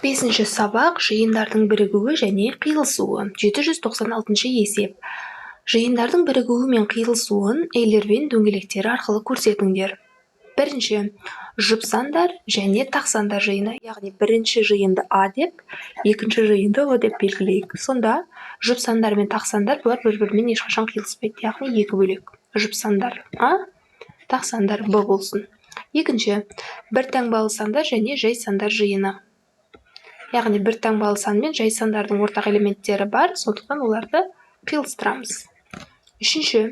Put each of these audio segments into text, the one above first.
45-ші сабақ жиындардың бірігуі және қиылысуы. 796 есеп. Жиындардың бірігуі мен қиылысуын эйлервен дөңгелектері арқылы көрсетіңдер. Бірінші, жұп сандар және тақ сандар жиыны. Яғни бірінші жиынды А деп, екінші жиынды О деп белгілейік. Сонда жұп сандар мен тақ сандар бұлар бір-бірімен ешқашан қиылыспайды. Яғни екі бөлек. Жұп сандар А, тақ сандар Б болсын. Екінші, бір таңбалы сандар және жай сандар жиыны. Яғни бір таңбалы сан мен жай сандардың ортақ элементтері бар, сондықтан оларды қиылыстырамыз. Үшінші,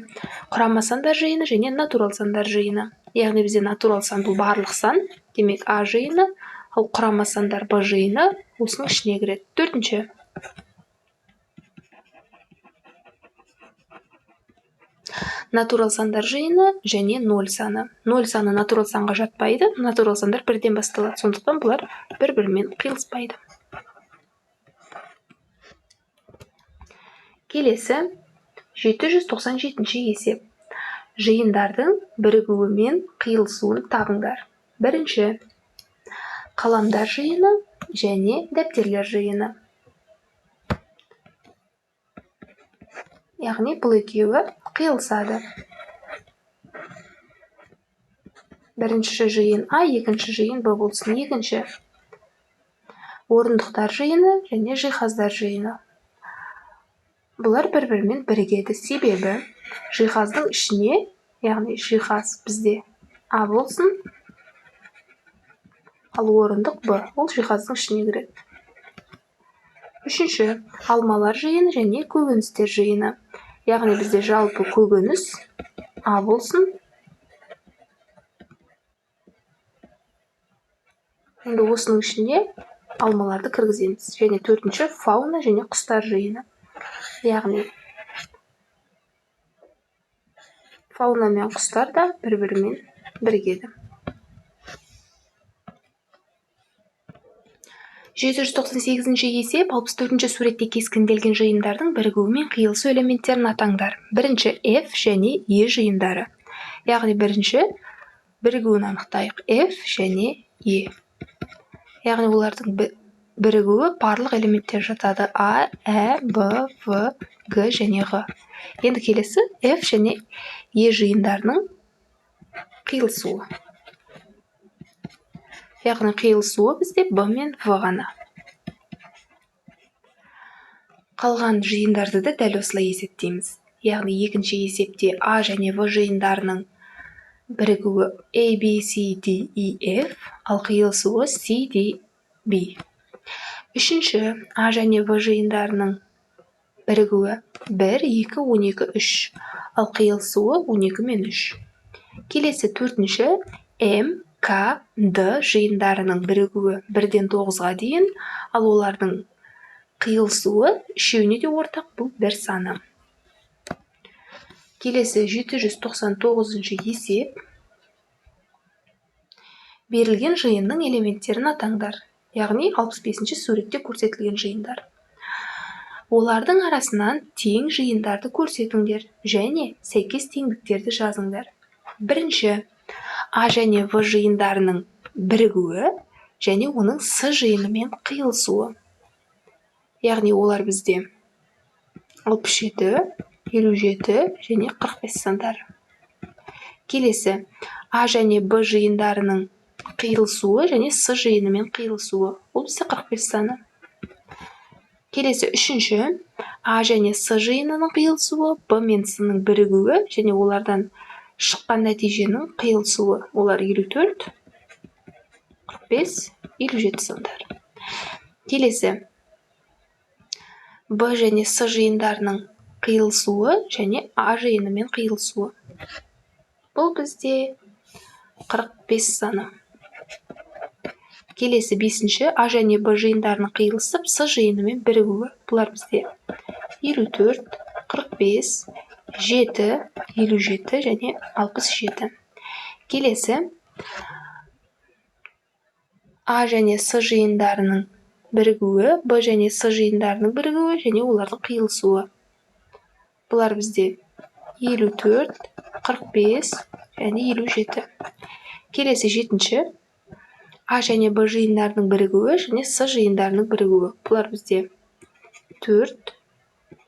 құрама сандар жиыны және натурал сандар жиыны. Яғни бізде натурал сан бұл барлық сан, демек А жиыны, ал құрама сандар Б жиыны осының ішіне кіреді. Төртінші, натурал сандар жиыны және ноль саны. Ноль саны натурал санға жатпайды, натурал сандар бірден басталады, сондықтан бұлар бір-бірімен қиылыспайды. Келесі 797 есеп. Жиындардың бірігуі мен қиылысуын табыңдар. Бірінші, қаламдар жиыны және дәптерлер жиыны. Яғни бұл екеуі қиылысады. Бірінші жиын А, екінші жиын Б болсын. Екінші, орындықтар жиыны және жиһаздар жиыны. Бұлар бір-бірімен бірігеді, себебі жиһаздың ішіне, яғни жиһаз бізде А болсын, ал орындық Б, ол жиһаздың ішіне кіреді. Үшінші, алмалар жиыны және көкөністер жиыны. Яғни бізде жалпы көкөніс А болсын. Енді осының ішіне алмаларды кіргіземіз. Және төртінші, фауна және құстар жиыны. Яғни фауна мен құстар да бір-бірімен бірігеді. 798 есеп. 64-ші суретте кескінделген жиындардың бірігуі мен қиылысу элементтерін атаңдар. Бірінші, F және E жиындары. Яғни бірінші бірігуін анықтайық. F және E. Яғни олардың бірігуі барлық элементтер жатады. А, Ә, Б, В, Г және Ғ. Енді келесі F және E жиындарының қиылысуы. Яғни қиылысуы бізде Б мен В ғана. Қалған жиындарды да дәл осылай есептейміз. Яғни екінші есепте А және В жиындарының бірігуі A, B, C, D, E, F, ал қиылысуы C, D, B. Үшінші, А және В жиындарының бірігуі 1, 2, 12, 3, ал қиылысуы 12 мен 3. Келесі төртінші, М, К, Д жиындарының бірігуі 1-ден 9-ға дейін, ал олардың қиылысуы үшеуіне де ортақ, бұл бір саны. Келесі 799 есеп. Берілген жиынның элементтерін атаңдар. Яғни 65-ші суретте көрсетілген жиындар. Олардың арасынан тең жиындарды көрсетіңдер және сәйкес теңдіктерді жазыңдар. Бірінші, А және В жиындарының бірігуі және оның С жиынымен қиылысуы. Яғни олар бізде 67, 57 және 45 сандар. Келесі, А және Б жиындарының қиылысуы және С жиынымен қиылысуы. Ол бізде 45 саны. Келесі үшінші, А және С жиынының қиылысуы, Б мен С-ның бірігуі және олардан шыққан нәтиженің қиылысуы. Олар 54, 45, 57 сандар. Келесі, Б және С жиындарының қиылысуы және А жиынымен қиылысуы. Бұл бізде 45 саны. Келесі бесінші, А және Б жиындарының қиылысып, С жиынымен бірігуі. Бұлар бізде 54, 45, 7, 57 және 67. Келесі, А және С жиындарының бірігуі, Б және С жиындарының бірігуі және олардың қиылысуы. Бұлар бізде 54, 45 және 57. Келесі жетінші, А және Б жиындарының бірігуі және С жиындарының бірігуі. Бұлар бізде 4,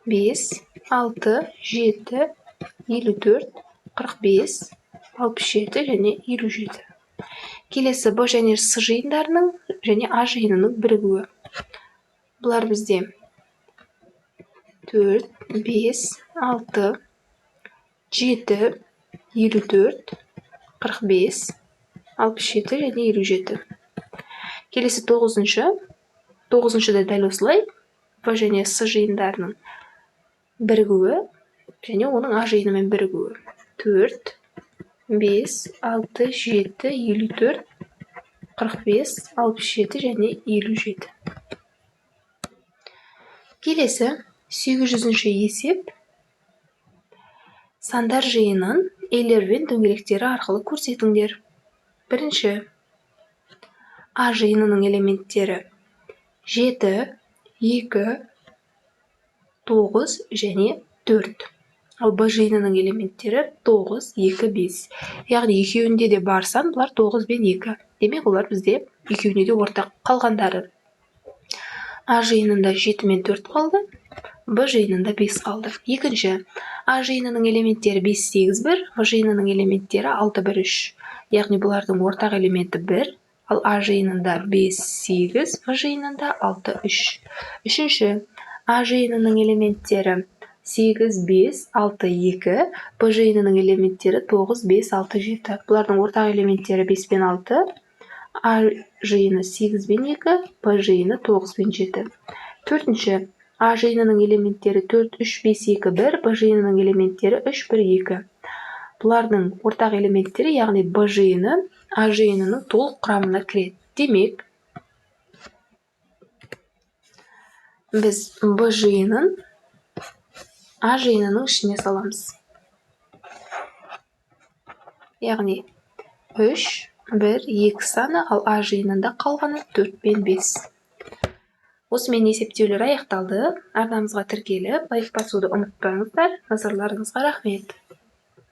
5, 6, 7, 54, 45, 67 және 57. Келесі Б және С жиындарының және А жиынының бірігуі. Бұлар бізде 4, 5, 6, 7, 54, 45, 67 және 57. Келесі 9-шы. 9-шы да дәл осылай. Б және С жиындарының бірігуі және оның А жиынымен бірігуі. 4, 5, 6, 7, 54, 45, 67 және 57. Келесі 800-ші есеп. Сандар жиынын ейлер мен дөңгелектері арқылы көрсетіңдер. Бірінші. А жиынының элементтері 7, 2, 9 және 4. Ал Б жиынының элементтері 9, 2, 5. Яғни екеуінде де бар сан бұлар 9 бен 2. Демек олар бізде екеуіне де ортақ қалғандары. А жиынында 7 мен 4 қалды. Б жиынында 5 қалды. Екінші. А жиынының элементтері 5, 8, 1. В жиынының элементтері 6, 1, 3. Яғни бұлардың ортақ элементі 1. Ал А жиынында 5, 8, В жиынында 6, 3. Үшінші. А жиынының элементтері 8, 5, 6, 2. Б жиынының элементтері 9, 5, 6, 7. Бұлардың ортақ элементтері 5 пен 6. А жиыны 8 бен 2. Б жиыны 9 бен 7. Төртінші. А жиынының элементтері 4, 3, 5, 2, 1. Б жиынының элементтері 3, 1, 2. Бұлардың ортақ элементтері, яғни Б жиыны А жиынының толық құрамына кіреді. Демек, біз Б жиынын А жиынының ішіне саламыз. Яғни 3, 1, 2 саны, ал А жиынында қалғаны 4 пен 5. Осымен есептеулер аяқталды. Арнамызға тіркеліп, лайк басуды ұмытпаңыздар. Назарларыңызға рахмет.